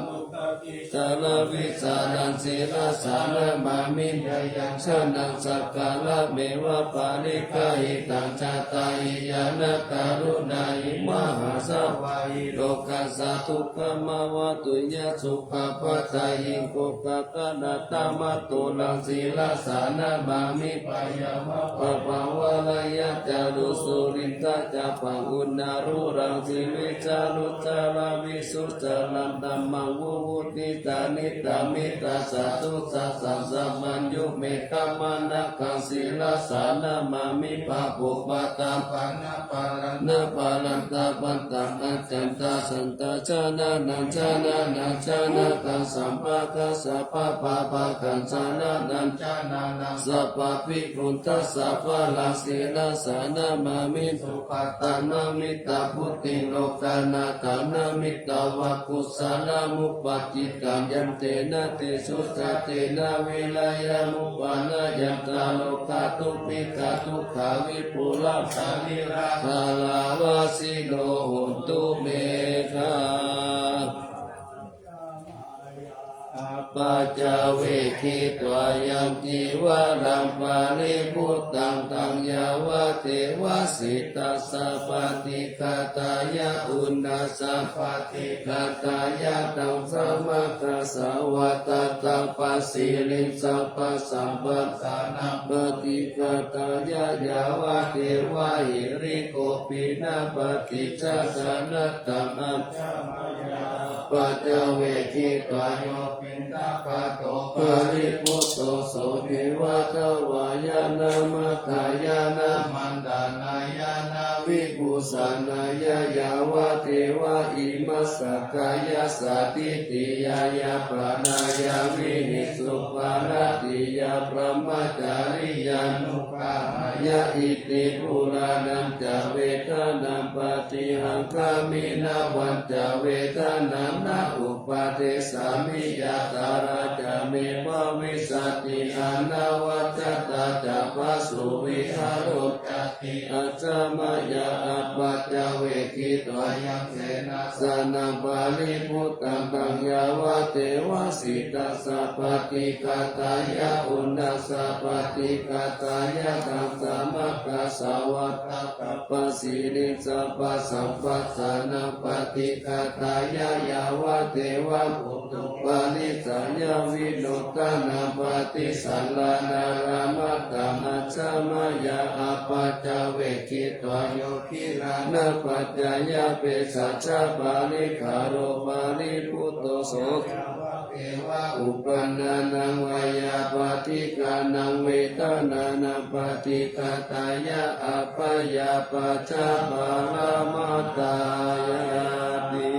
Speaker 1: สารวิสารังศีลสานามามิยยังชนะสักกาลเมวะปาริกาหิตังชาตาหิยานะการุณาหิมหาสวาหิโลกัสสะทุกขมาวะตุยะสุขปัจจายิงโกกะกะนาตามัตตุลังศีลสานามามิปยามะปะปะวะลายะจารุสุรินทะจาปังอุณารุรังสิวิจารุจาราวิสุจารันตัมมังวุวุติตานิตามิตาสัตุสัสสัมสัมมัญยุเมฆามานะกังศีลสานามามิปะปุปะตาปานะปารันนะปารันตาปันตังอัจจันตาสันตาชานานันชานานันชานากังสัมปะคะสัพพะปะปะกังชานานันชานานังสัพพะภิกขุทัสสะพะลังศีลสานามามิสุปตานามิตาพุทธิโลกานาตานามิตาวะกุสาลามุปปัจจิตังยันเตนะเตสุสะเตนะวิลายามุปปานะยันตาโลกาตุปิกาทุกขาวิปุลัสสานิราภาลาวาสิโนโหตุเมฆาปัจจเวคิตวายังจีวารังปาริพุตตังตังยาวะเทวสิตัสสะปฏิคาตายะอุณาสัพปฏิคาตายะตังสมะกัสสวะตตังปัสสิลิงสัพพสัมปัสสานังปฏิคาตายะยาวะเทวะหิริโกปินะปฏิจจสนัตตังอัจฉมยาปัจจเวคิตวาโยปินตาปะโตปริพุตโตโสภิวัตวายานามัคคายานามันดานายานาวิปุสานายายาวะเทวะอิมัสสะกายาสัตติติยายาปรานายาวินิสุปารติยาพระมจาริยานุภายะอิติปุรานันจเวทนาปฏิหังคามินาวันจเวทนานาอุปาเทสามิยาตาราจามิภวิสัตติอานาวัจตาจาปสุวิหารุจา
Speaker 2: ติ
Speaker 1: อัจจามายาอัปปัจจเวคิตวา
Speaker 2: ยังเสนา
Speaker 1: สนาปาลิพุตตังตังยาวะเทวสิตาสัพพติกาตายะอุณาสัพพติกาตายะตังสามัคคาสาวัตตะกัปปสิริสัพพสัมปัสสานาปฏิกาตายะยาวะเทวะปุตตุปาลิสายาวิโนตนาปฏิสัลลานารามัตตังอัจฉามายาอปัจจเวคิตวาโยคิรานะปัจจายาเปสัจจปาลิคาโรปาลิพุตโตโส
Speaker 2: เอวะ
Speaker 1: อุปนานังวายาปฏิกานังเวทนานาปฏิกาตายะอัปปยาปัจจปารามัตตายาติ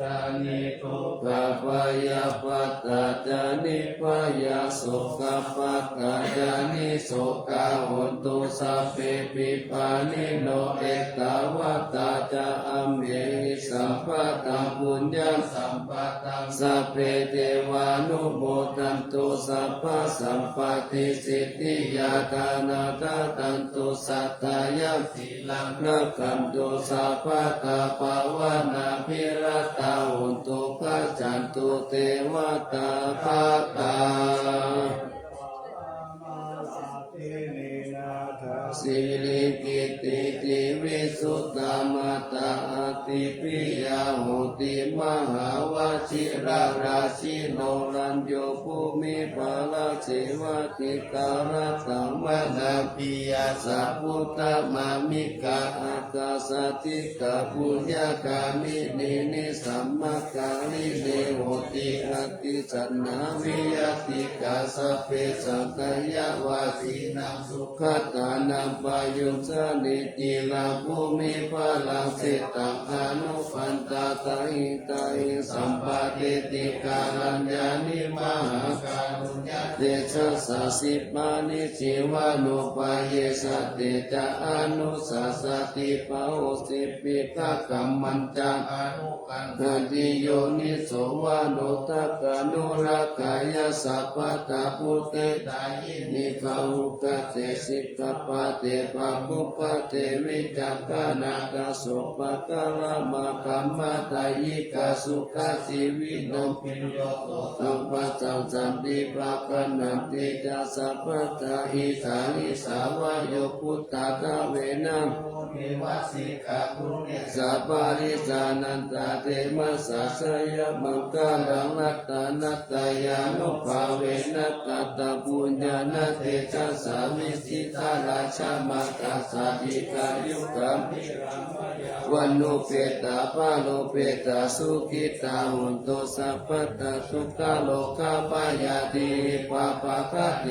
Speaker 2: จานิโต
Speaker 1: กาปยาปัตตาจานิปยาสุขปัตตาจานิโสกาหุนตุสัพเพปิปานิโนเอตาวะตาจาอัมเหหิสัมปะตังปุญญา
Speaker 2: สัมปัตตัง
Speaker 1: สัพเพเทวานุโมทันตุสัพพะสัมปติสิทธิยาทานาคาตันตุสัตตายะ
Speaker 2: สีลัง
Speaker 1: นักขันตุสัพพะตาภาวนาภิรัตตาหุนตุขัจจันตุเทวตาภาตาสิริกิติติวิสุตตามตาอติปิยาหุติมหาวชิราราชิโนรัญโยภูมิภาลเสวติการะสัมมนาปิยาสัพพุตตมามิกาอาคาสติกาปุญญากามินินิสัมมาการิเนโหติอติสันนาวิยติกาสัพเพสังกายาวาสีนังสุขตานังปายุสานิจิลาภูมิภาลังเสตังอนุปันตาตาหิตาหิสัมปะเตติการัญญานิมหาการุญญาเตชะสสิมานิจิวานุปายสเตจะอนุสัสสติปะโหสิปิกะกัมมันจัง
Speaker 2: อนุกัน
Speaker 1: นาทิโยนิโสวานุตักานุรักขายาสัพพตาพุเต
Speaker 2: ตายิ
Speaker 1: นิคาหุกะเตสิกะปะเตปะคุปะเตวิจักขานากะสุปะกะละมะคัมมะตายิกะสุขะสิวิโน
Speaker 2: ปิโยโต
Speaker 1: สัมปัสสัมสันติปะปะนันติจัสสัพพะตาหิสานิสาวะโยพุตตะทะเวนะ
Speaker 2: เทวสิกาปุเร
Speaker 1: สัพพะริสานันตาเตมะสะสยะมังคารังนัตตานัตตายานุภาเวนัตตาปุญญาณเตชะสามิสิทาราชามาตาสาธิกายุกัมวันโนเปตาปาโลเปตาสุขิตาหุนโตสัพพตาสุขะโลกาปายาติปะปะคะเต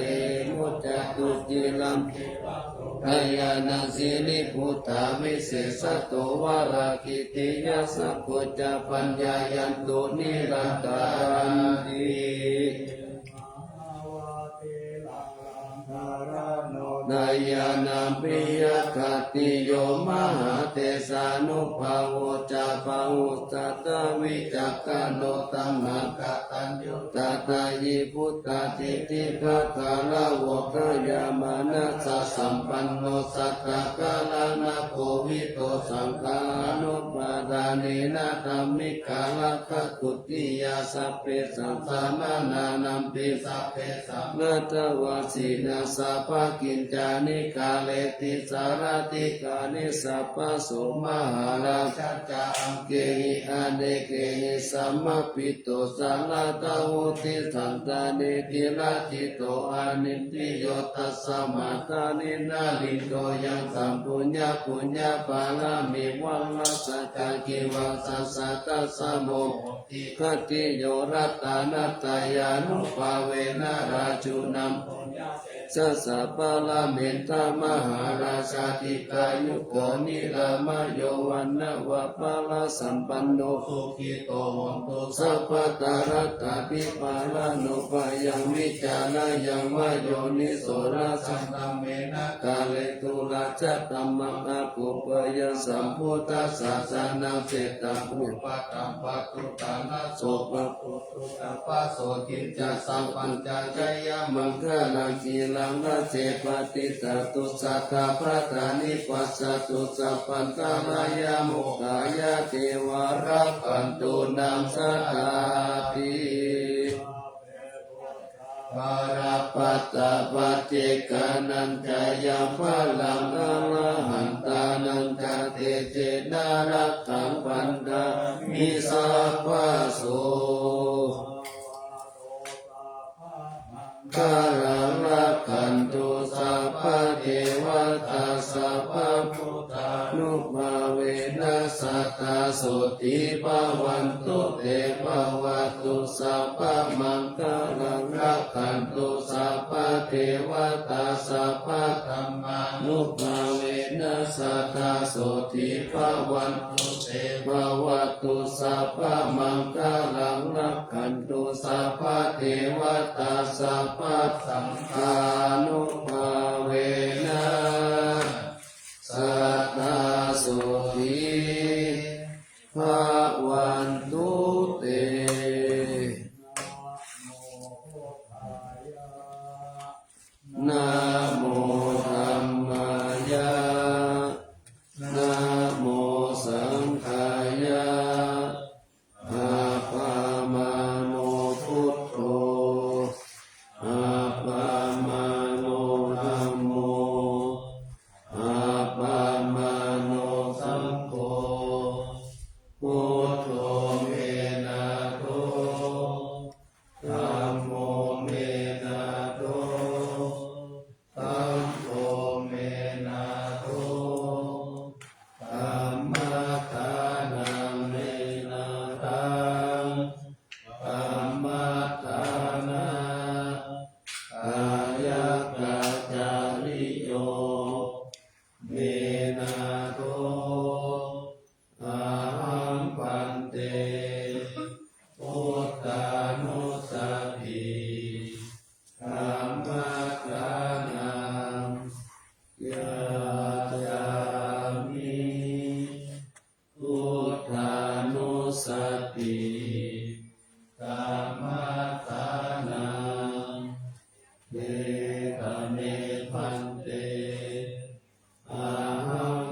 Speaker 1: มุจจตุจิลัมกายานาสิลิพุทธาวิเศษโตวาราคิติยาสัพพุจจปัญญายันตุนิรันตารันติ นายานาปิยคติโยมหาเทสานุภาโวจาภาวุตตะวิจักขโนตัมมะกตัญญูตตายิพุตตาทิติภะคาระวะคยามานะสัสสัมปันโนสัตตะกาลนะโควิโตสังฆานุปาทานินะธัมมิกาละคตุติยาสัพเพสังสามานานัมปิสัพเพสัมนัตวาสีนาสัพพกินจานิกาเลติสารติกานิสัพพโสมหาราชัจจาอังเกหิอเนเกหิสัมมปิโตสัลลตาหุติสันตานิติราติโตอานิติโยตัสสะมาตานินาลิโตยังสัมปุญญาปุญญาปาลามิวังลัสสะจากิวังสัสสะตัสสะโมทิคติโยรัตตานัตตายานุภาเวนะราจุนัมสัสสะปะละเมนตามหาราชาติกายุโกนิรามโยวันนะวะปะละสัมปันโน
Speaker 2: สุขิโตโหนตุ
Speaker 1: สัพพะตารัตตาปิปาลานุปายังวิจารายังวโยนิโสราสั
Speaker 2: สั
Speaker 1: ง
Speaker 2: งฆเมนะ
Speaker 1: กาเลตุลาจัตตัมมังอาภุปยสัมพุทธัสสะส นังเจตามุ
Speaker 2: ปัตตัมปัตตุตานาโส
Speaker 1: โสภะ
Speaker 2: ตัปปะโสทินจะสัมปัญจจยามั
Speaker 1: มั
Speaker 2: ง
Speaker 1: งคลังกีลังนาเจปฏิสตุสัทธาพระตานิปัสสตุสัพพันตารายามุขายาเทวารักขันตุนังสัทธาติ
Speaker 2: บารา
Speaker 1: ปัตตาปฏิกานันจายาพลังอรหันตานันจเตเจนารักขังปันดามิสัพพะโสกาลังรักขันตุสัพพะเทวตาสัพพะพุทธานุภาเวนัสสัตตาโสติภาวันตุเตภวตุสัพพะมังคลังรักขันตุสัพพะเทวตาสัพพะธัมมานุภาเวนัสสัตตาโสติภาวันตุเตภวตุสัพพะมังคลังรักขันตุสัพพะเทวตาสัพพะสังฆานุภาเวนะสัทธาโสติภาวันตุเตนะโมธัมมายะนะโมสังฆายะอาภามาโนพุทโธอาภามาโนธัมโมอาภามาโนสังโฆพุทโธเมนะโตธัมโมเมนะโตสังโฆเมนะโตธัมมัฏฐานังเมนะทังธัมมัฏฐานะกายกัจจาริโยเมนะโตอะหังปันเตพุทธานุสติธัมมัฏฐานังยะจามิพุทธานุสติธัมมัฏฐานังเอตเมพันเตอะหัง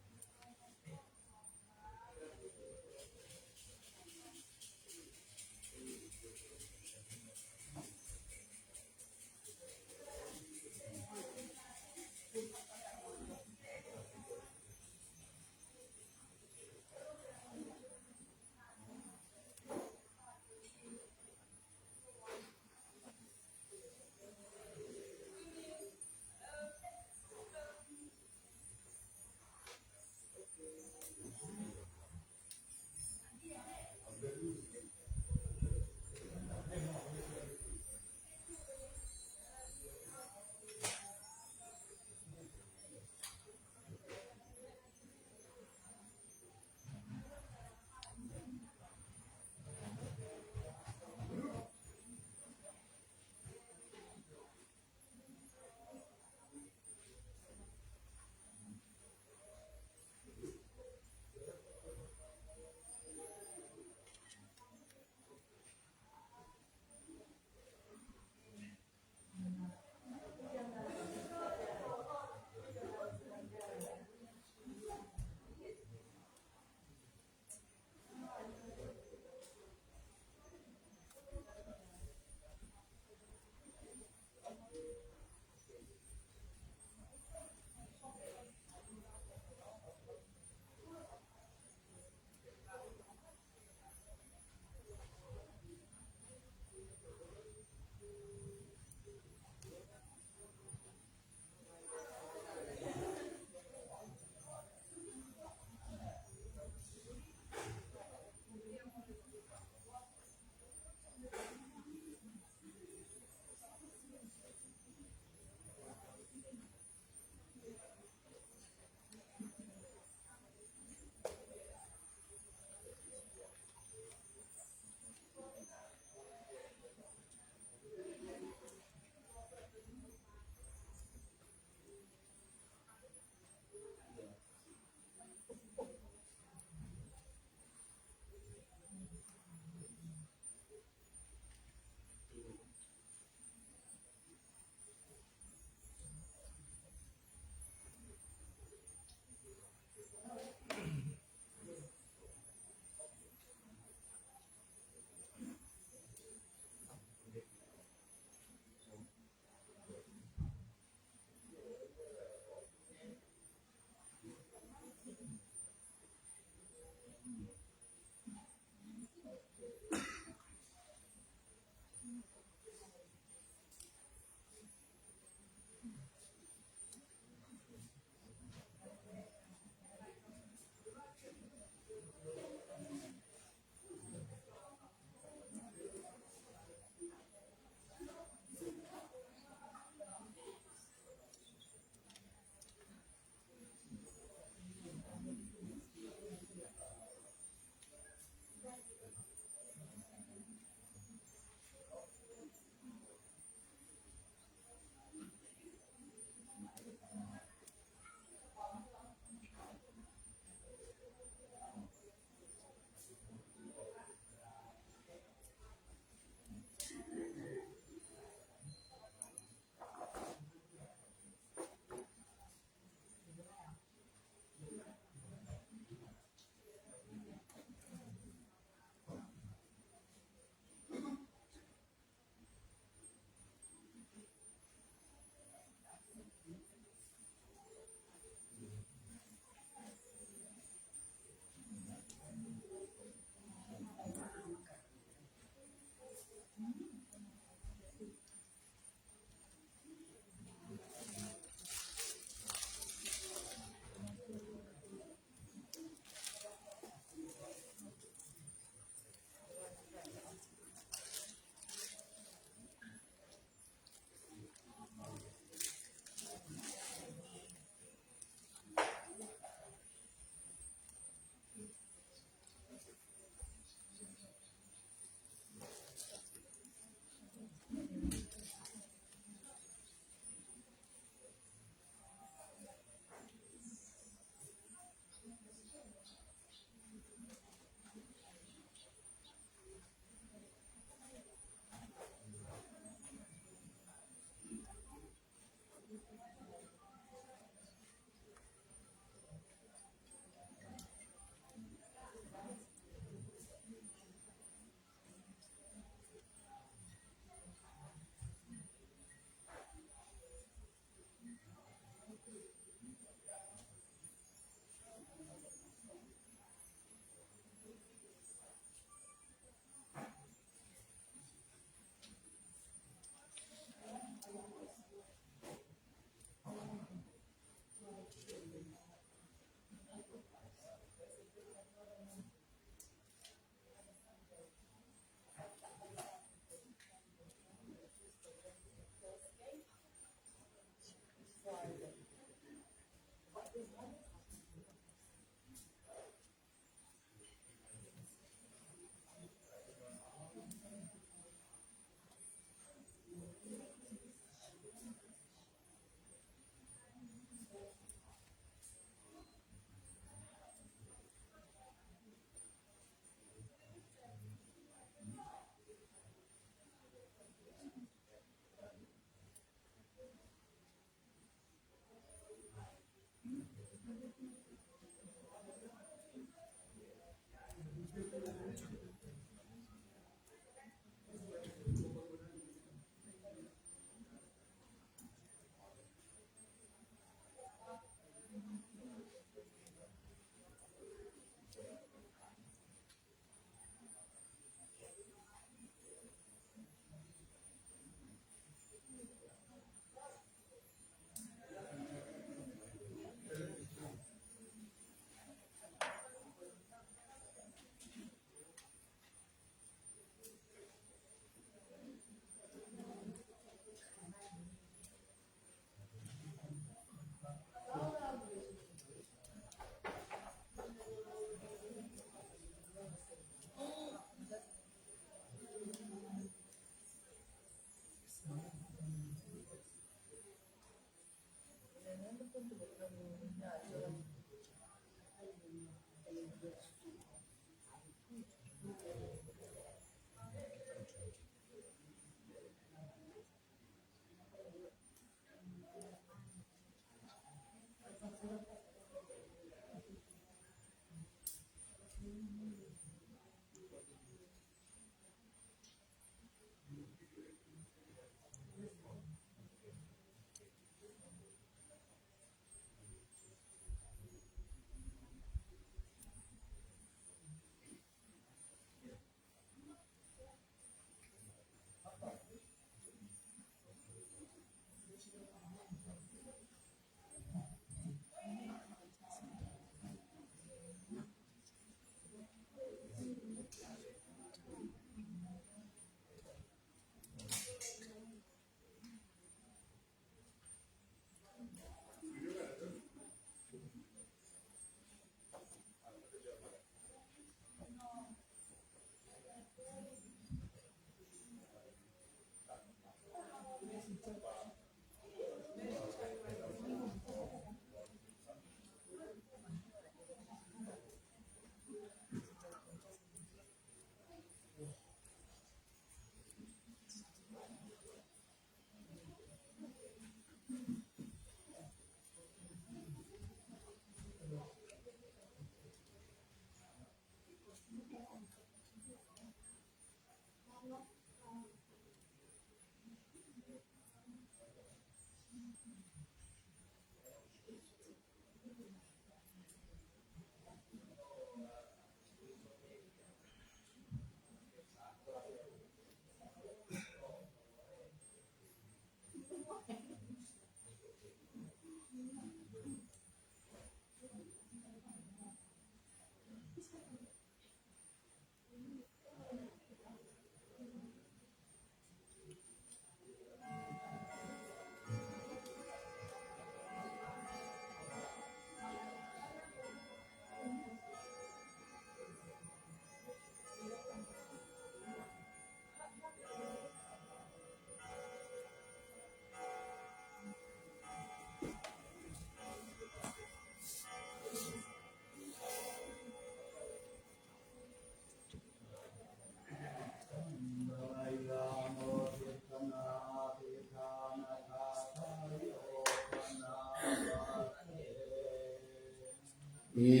Speaker 2: อิ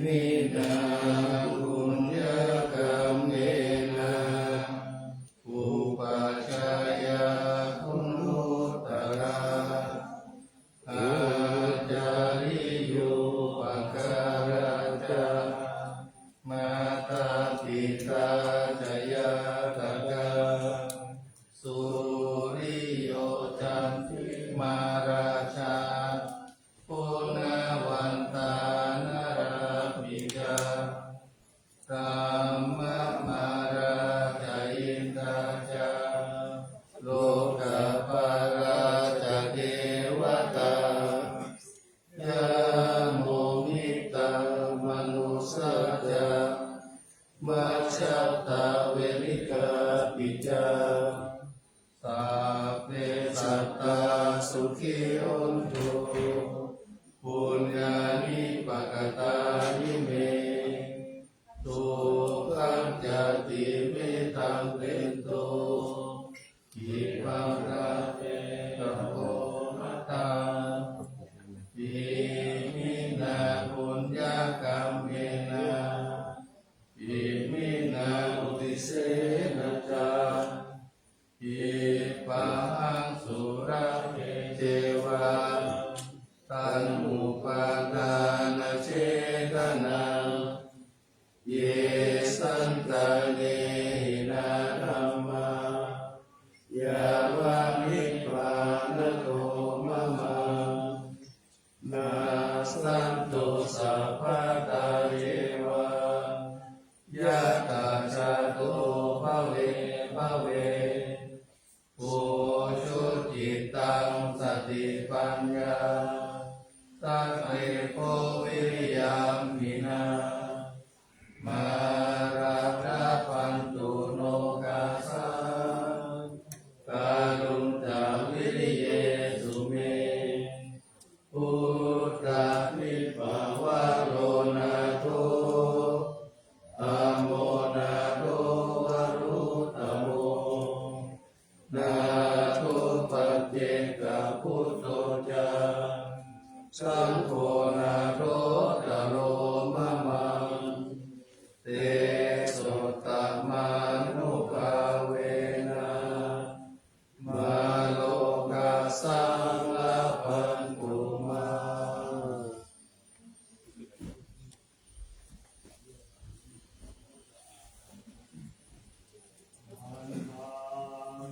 Speaker 2: มินาปุญญกรรมเมนะอุปัชฌายาคุณุตตระอาจาริโยปการะจามาตาปิตาจยาตกาสุริโยจันทิมาราชาปุณวันตานราปิกาธัมมมาราจายินทาจาโลกปาราจาเทวตายาโมมิตามนุสสะจามัจจตาเวริกาปิจาสัพเพสัตตาสุขิโหนตุปุญญานิปกตานิเมทุกขังจติเมตังเป็นโตอิปังราเตตัมโพมัตตังอิมินาปุญญกรรมเมนะอิมินาอุติเสนะจาอิปังสุราเจวาตันอุปาทานเจตนาเยสันตเนหินาธัมมายาวะนิพพานโตมะมังนาสันโตสัพพะตาเยวะยะตาจาโตภเวภเวโอชุจิตตังสติปัญญาสัพเพโพวิริยามินามาราคะปันตุโนกาสากาลุนตาวิริเยสุเมพุทธานิปาวะโรนาโตอะโมนาโตวะรุตโมนาโตปัจเจกพุทโธจาสังโฆนาโตตโรมะมังเตโสตมานุภาเวนะมาโลกาสังลาภันตุมา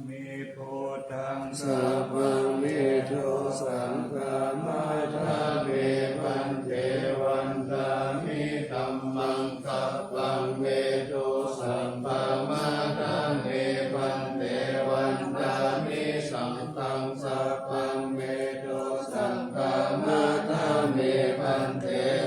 Speaker 3: มีโพธัง
Speaker 1: สัพพังเมโทสังฆามาทาเวปันเทวันตามิธัมมังคัปปังเมโทสัพพะมาทาเวปันเทวันตามิสัมตังสัพพังเมโทสัพพะมาทาเวปันเท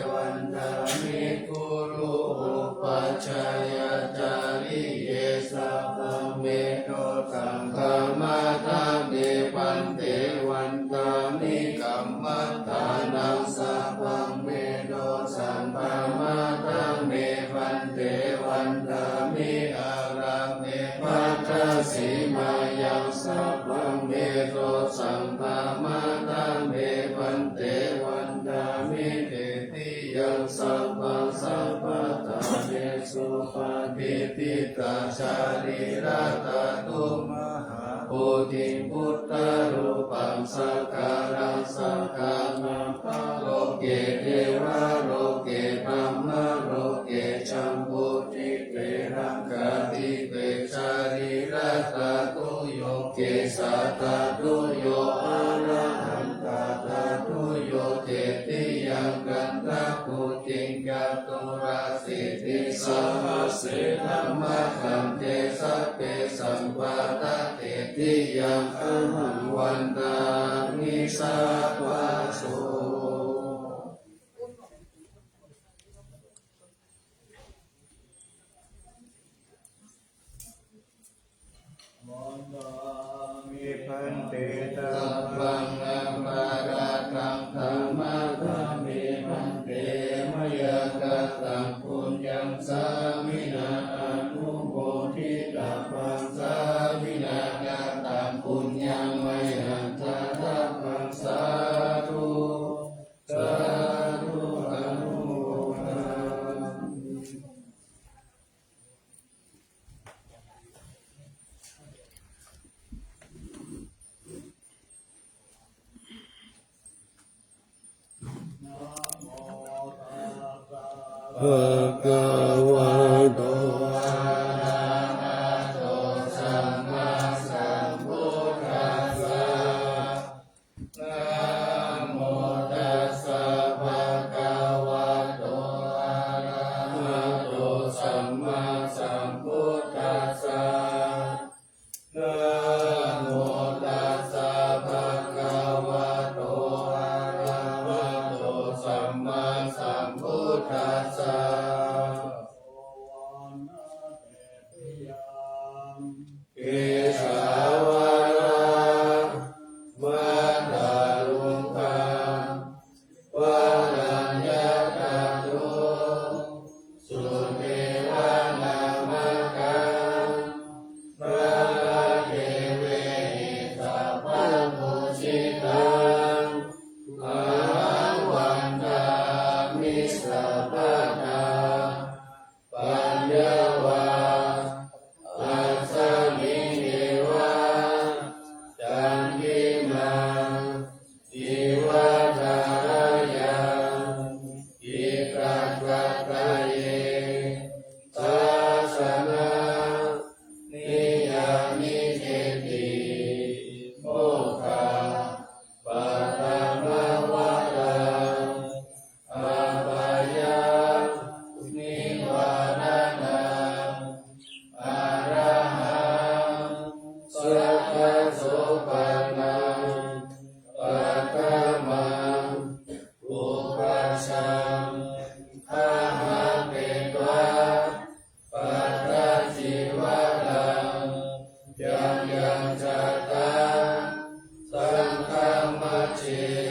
Speaker 1: วันตามิกุรุอุปัชฌายาจาริเยสัพพังเมโทสังฆามาทาเวปันเทวันตามิกัมมัฏฐานังสัพพังเมโทสัมภมาทาเวปันเทวันตามิอารังเนปัตถสีมายังสัพพังเมโทสัมภมาทาเวปันเทวันตามิเตติยังสัพพังสัพพะตาเว สุปฏิ
Speaker 2: ปิติกาชาลิราตตุมหาปุถิพุทธรูปังสักการะสักการะภะโลเกเทวะโลเกธัมมะโลเกจัมพุติเกรังกติเกชาลิราตตุโยเกสัตตุโยอะระหันตตุโยเทติยังกันตะปุติงกัตตุราสิติสัมมาเสธัมมะคันเตสัพเพสัมปะตะเตติยังอะหังวันตานิสัพพะโส
Speaker 3: มิพันเตตา
Speaker 2: สัพพังอัปปาราคังธรรมะธรรมิพันเตมยกัสสังปุญญังสามินาอนุโมทิตาปังสามินากาตังปุญญังไมหันตาตังสาธุสาธุอนุโมทนา
Speaker 1: ภะคะวะโต
Speaker 2: สัมมาสัมพุทธัสสะนะโมตัสสะภะคะวะโตอะระหะโตสัมมาสัมพุทธัสสะนะโมตัสสะภะคะวะโตอะระหะโตสัมมาสัมพุทธัสสะ เกสาวาระมัตตาลุงคังวารัญญาตาตุสุเทวานามกังพระเทเวหิสัพพะมุสิตังอาวันตามิสัพพะทาปัญญาวา อัสสมิเนวะจันทิมังอิวัฏารยังอิกัตตะกะเยตัสสะนะนิยามิเทติโมกขะปัตตมวะตังอะปะยังนิวานานัง อะระหังสัพพะโสปันนังปัตตมังอุปัชฌังธรรมะเปตวะปัตตจิวะตังยังยังจัตตังสังฆมัชฌิ